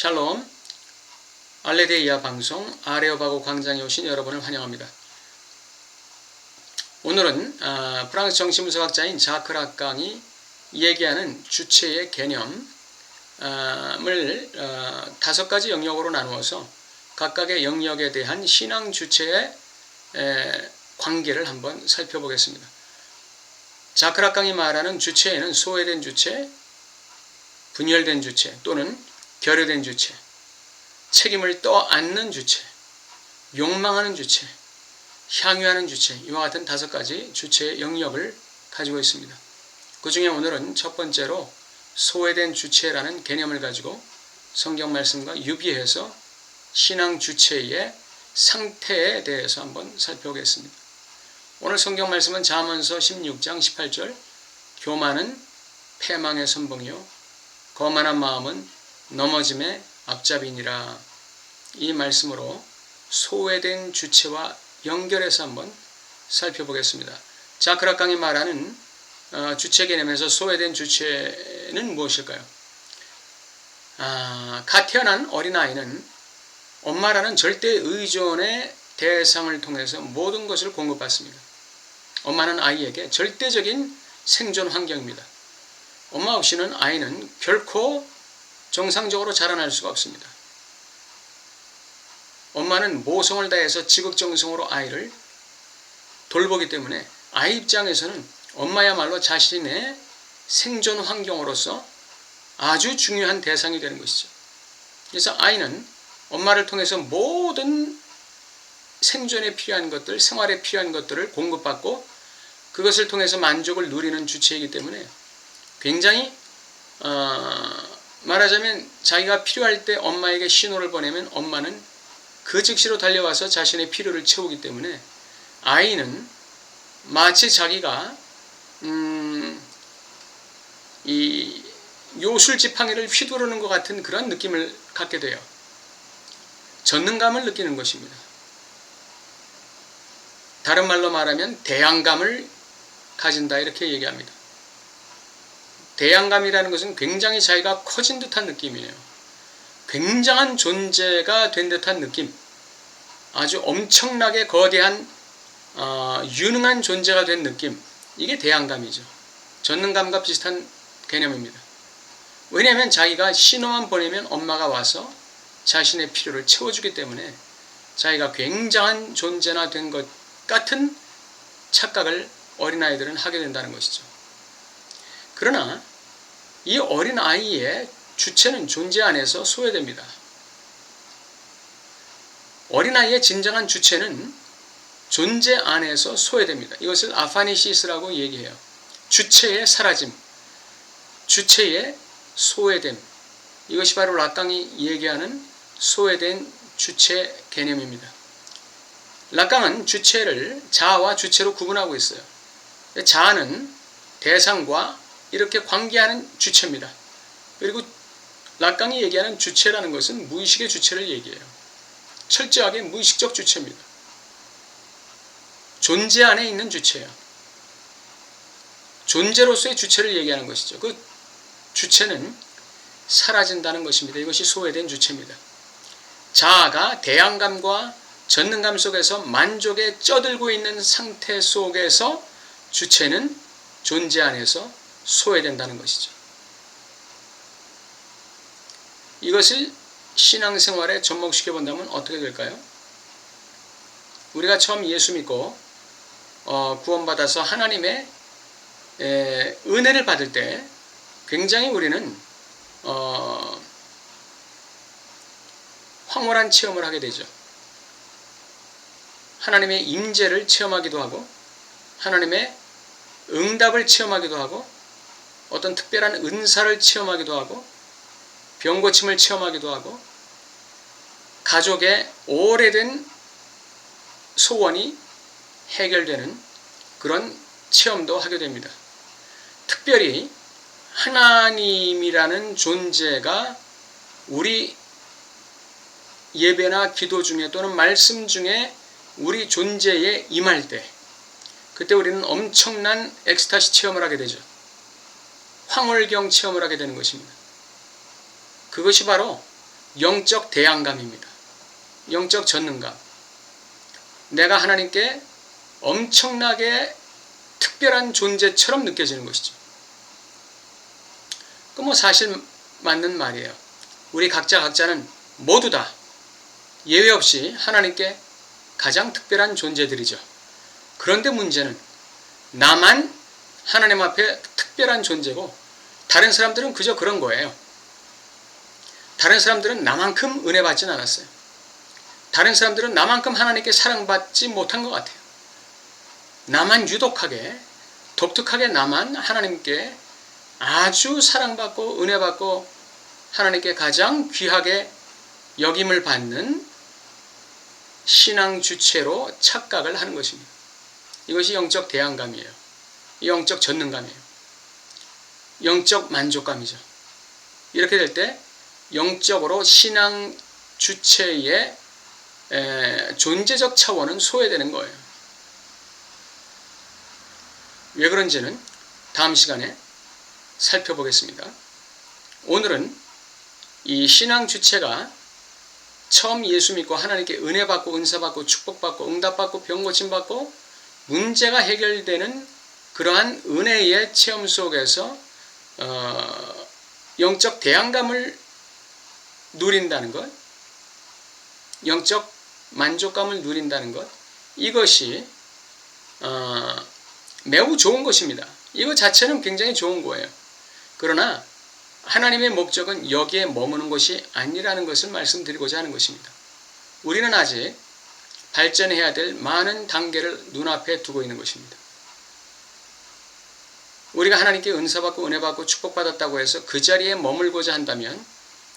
샬롬, 알레데이아 방송 아레오바고 광장에 오신 여러분을 환영합니다. 오늘은 프랑스 정신분석학자인 자크 락강이 얘기하는 주체의 개념을 5가지 영역으로 나누어서 각각의 영역에 대한 신앙 주체의 관계를 한번 살펴보겠습니다. 자크 락강이 말하는 주체에는 소외된 주체, 분열된 주체 또는 결여된 주체, 책임을 떠안는 주체, 욕망하는 주체, 향유하는 주체, 이와 같은 5가지 주체의 영역을 가지고 있습니다. 그 중에 오늘은 첫 번째로 소외된 주체라는 개념을 가지고 성경 말씀과 유비해서 신앙 주체의 상태에 대해서 한번 살펴보겠습니다. 오늘 성경 말씀은 잠언서 16장 18절, 교만은 패망의 선봉이요 거만한 마음은 넘어짐의 앞잡이니라. 이 말씀으로 소외된 주체와 연결해서 한번 살펴보겠습니다. 자크 락강이 말하는 주체 개념에서 소외된 주체는 무엇일까요? 갓 태어난 어린아이는 엄마라는 절대 의존의 대상을 통해서 모든 것을 공급받습니다. 엄마는 아이에게 절대적인 생존 환경입니다. 엄마 없이는 아이는 결코 정상적으로 자라날 수가 없습니다. 엄마는 모성을 다해서 지극정성으로 아이를 돌보기 때문에 아이 입장에서는 엄마야말로 자신의 생존 환경으로서 아주 중요한 대상이 되는 것이죠. 그래서 아이는 엄마를 통해서 모든 생존에 필요한 것들, 생활에 필요한 것들을 공급받고 그것을 통해서 만족을 누리는 주체이기 때문에 굉장히 말하자면 자기가 필요할 때 엄마에게 신호를 보내면 엄마는 그 즉시로 달려와서 자신의 필요를 채우기 때문에 아이는 마치 자기가 이 요술지팡이를 휘두르는 것 같은 그런 느낌을 갖게 돼요. 전능감을 느끼는 것입니다. 다른 말로 말하면 대양감을 가진다 이렇게 얘기합니다. 대양감이라는 것은 굉장히 자기가 커진 듯한 느낌이에요. 굉장한 존재가 된 듯한 느낌, 아주 엄청나게 거대한 유능한 존재가 된 느낌, 이게 대양감이죠. 전능감과 비슷한 개념입니다. 왜냐하면 자기가 신호만 보내면 엄마가 와서 자신의 필요를 채워주기 때문에 자기가 굉장한 존재나 된 것 같은 착각을 어린아이들은 하게 된다는 것이죠. 그러나 이 어린아이의 주체는 존재 안에서 소외됩니다. 어린아이의 진정한 주체는 존재 안에서 소외됩니다. 이것을 아파니시스라고 얘기해요. 주체의 사라짐, 주체의 소외됨, 이것이 바로 락강이 얘기하는 소외된 주체 개념입니다. 락강은 주체를 자아와 주체로 구분하고 있어요. 자아는 대상과 이렇게 관계하는 주체입니다. 그리고 락강이 얘기하는 주체라는 것은 무의식의 주체를 얘기해요. 철저하게 무의식적 주체입니다. 존재 안에 있는 주체예요. 존재로서의 주체를 얘기하는 것이죠. 그 주체는 사라진다는 것입니다. 이것이 소외된 주체입니다. 자아가 대양감과 전능감 속에서 만족에 쩌들고 있는 상태 속에서 주체는 존재 안에서 소외된다는 것이죠. 이것을 신앙생활에 접목시켜 본다면 어떻게 될까요? 우리가 처음 예수 믿고 구원받아서 하나님의 은혜를 받을 때 굉장히 우리는 황홀한 체험을 하게 되죠. 하나님의 임재를 체험하기도 하고 하나님의 응답을 체험하기도 하고 어떤 특별한 은사를 체험하기도 하고 병고침을 체험하기도 하고 가족의 오래된 소원이 해결되는 그런 체험도 하게 됩니다. 특별히 하나님이라는 존재가 우리 예배나 기도 중에 또는 말씀 중에 우리 존재에 임할 때 그때 우리는 엄청난 엑스타시 체험을 하게 되죠. 황홀경 체험을 하게 되는 것입니다. 그것이 바로 영적 대안감입니다. 영적 전능감. 내가 하나님께 엄청나게 특별한 존재처럼 느껴지는 것이죠. 그 사실 맞는 말이에요. 우리 각자는 모두 다 예외 없이 하나님께 가장 특별한 존재들이죠. 그런데 문제는 나만 하나님 앞에 특별한 존재고 다른 사람들은 그저 그런 거예요. 다른 사람들은 나만큼 은혜 받진 않았어요. 다른 사람들은 나만큼 하나님께 사랑받지 못한 것 같아요. 나만 유독하게 독특하게 나만 하나님께 아주 사랑받고 은혜받고 하나님께 가장 귀하게 여김을 받는 신앙 주체로 착각을 하는 것입니다. 이것이 영적 대안감이에요. 영적 전능감이에요. 영적 만족감이죠. 이렇게 될 때 영적으로 신앙 주체의 존재적 차원은 소외되는 거예요. 왜 그런지는 다음 시간에 살펴보겠습니다. 오늘은 이 신앙 주체가 처음 예수 믿고 하나님께 은혜 받고 은사 받고 축복 받고 응답 받고 병 고침 받고 문제가 해결되는 그러한 은혜의 체험 속에서 영적 대안감을 누린다는 것, 영적 만족감을 누린다는 것, 이것이 매우 좋은 것입니다. 이거 자체는 굉장히 좋은 거예요. 그러나 하나님의 목적은 여기에 머무는 것이 아니라는 것을 말씀드리고자 하는 것입니다. 우리는 아직 발전해야 될 많은 단계를 눈앞에 두고 있는 것입니다. 우리가 하나님께 은사받고 은혜받고 축복받았다고 해서 그 자리에 머물고자 한다면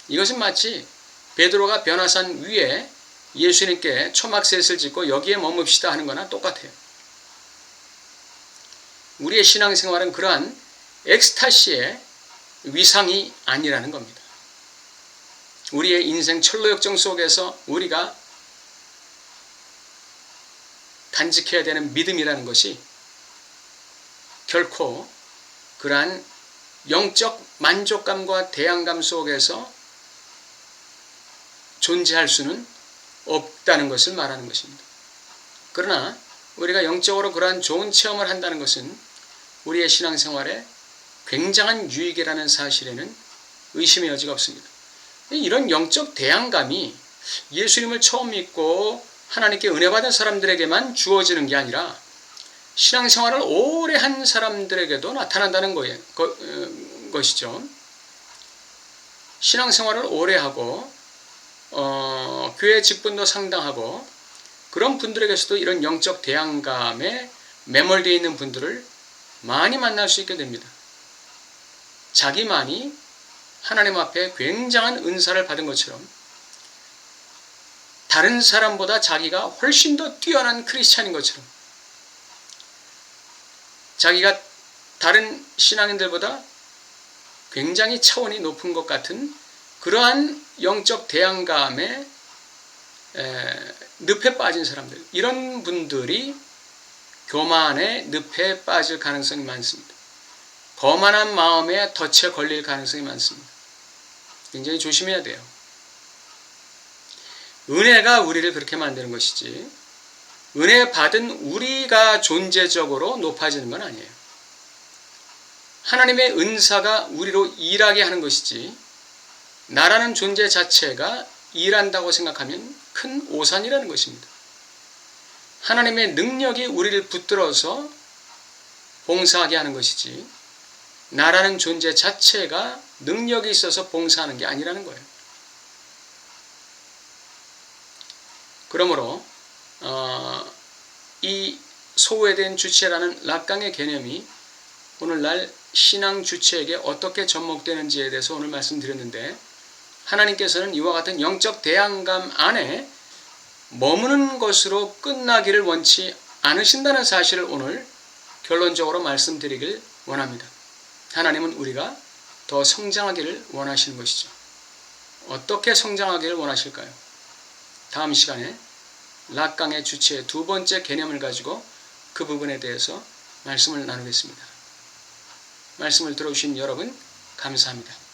이것은 마치 베드로가 변화산 위에 예수님께 초막셋을 짓고 여기에 머뭅시다 하는 거나 똑같아요. 우리의 신앙생활은 그러한 엑스타시의 위상이 아니라는 겁니다. 우리의 인생 철로역정 속에서 우리가 간직해야 되는 믿음이라는 것이 결코 그러한 영적 만족감과 대안감 속에서 존재할 수는 없다는 것을 말하는 것입니다. 그러나 우리가 영적으로 그러한 좋은 체험을 한다는 것은 우리의 신앙생활에 굉장한 유익이라는 사실에는 의심의 여지가 없습니다. 이런 영적 대안감이 예수님을 처음 믿고 하나님께 은혜 받은 사람들에게만 주어지는 게 아니라 신앙생활을 오래 한 사람들에게도 나타난다는 것이죠. 신앙생활을 오래 하고 교회 직분도 상당하고 그런 분들에게서도 이런 영적 대안감에 매몰되어 있는 분들을 많이 만날 수 있게 됩니다. 자기만이 하나님 앞에 굉장한 은사를 받은 것처럼 다른 사람보다 자기가 훨씬 더 뛰어난 크리스찬인 것처럼 자기가 다른 신앙인들보다 굉장히 차원이 높은 것 같은 그러한 영적 대안감에 늪에 빠진 사람들, 이런 분들이 교만의 늪에 빠질 가능성이 많습니다. 거만한 마음에 덫에 걸릴 가능성이 많습니다. 굉장히 조심해야 돼요. 은혜가 우리를 그렇게 만드는 것이지 은혜 받은 우리가 존재적으로 높아지는 건 아니에요. 하나님의 은사가 우리로 일하게 하는 것이지 나라는 존재 자체가 일한다고 생각하면 큰 오산이라는 것입니다. 하나님의 능력이 우리를 붙들어서 봉사하게 하는 것이지 나라는 존재 자체가 능력이 있어서 봉사하는 게 아니라는 거예요. 그러므로 이 소외된 주체라는 락강의 개념이 오늘날 신앙 주체에게 어떻게 접목되는지에 대해서 오늘 말씀드렸는데 하나님께서는 이와 같은 영적 대안감 안에 머무는 것으로 끝나기를 원치 않으신다는 사실을 오늘 결론적으로 말씀드리길 원합니다. 하나님은 우리가 더 성장하기를 원하시는 것이죠. 어떻게 성장하기를 원하실까요? 다음 시간에 락강의 주체의 두 번째 개념을 가지고 그 부분에 대해서 말씀을 나누겠습니다. 말씀을 들어주신 여러분 감사합니다.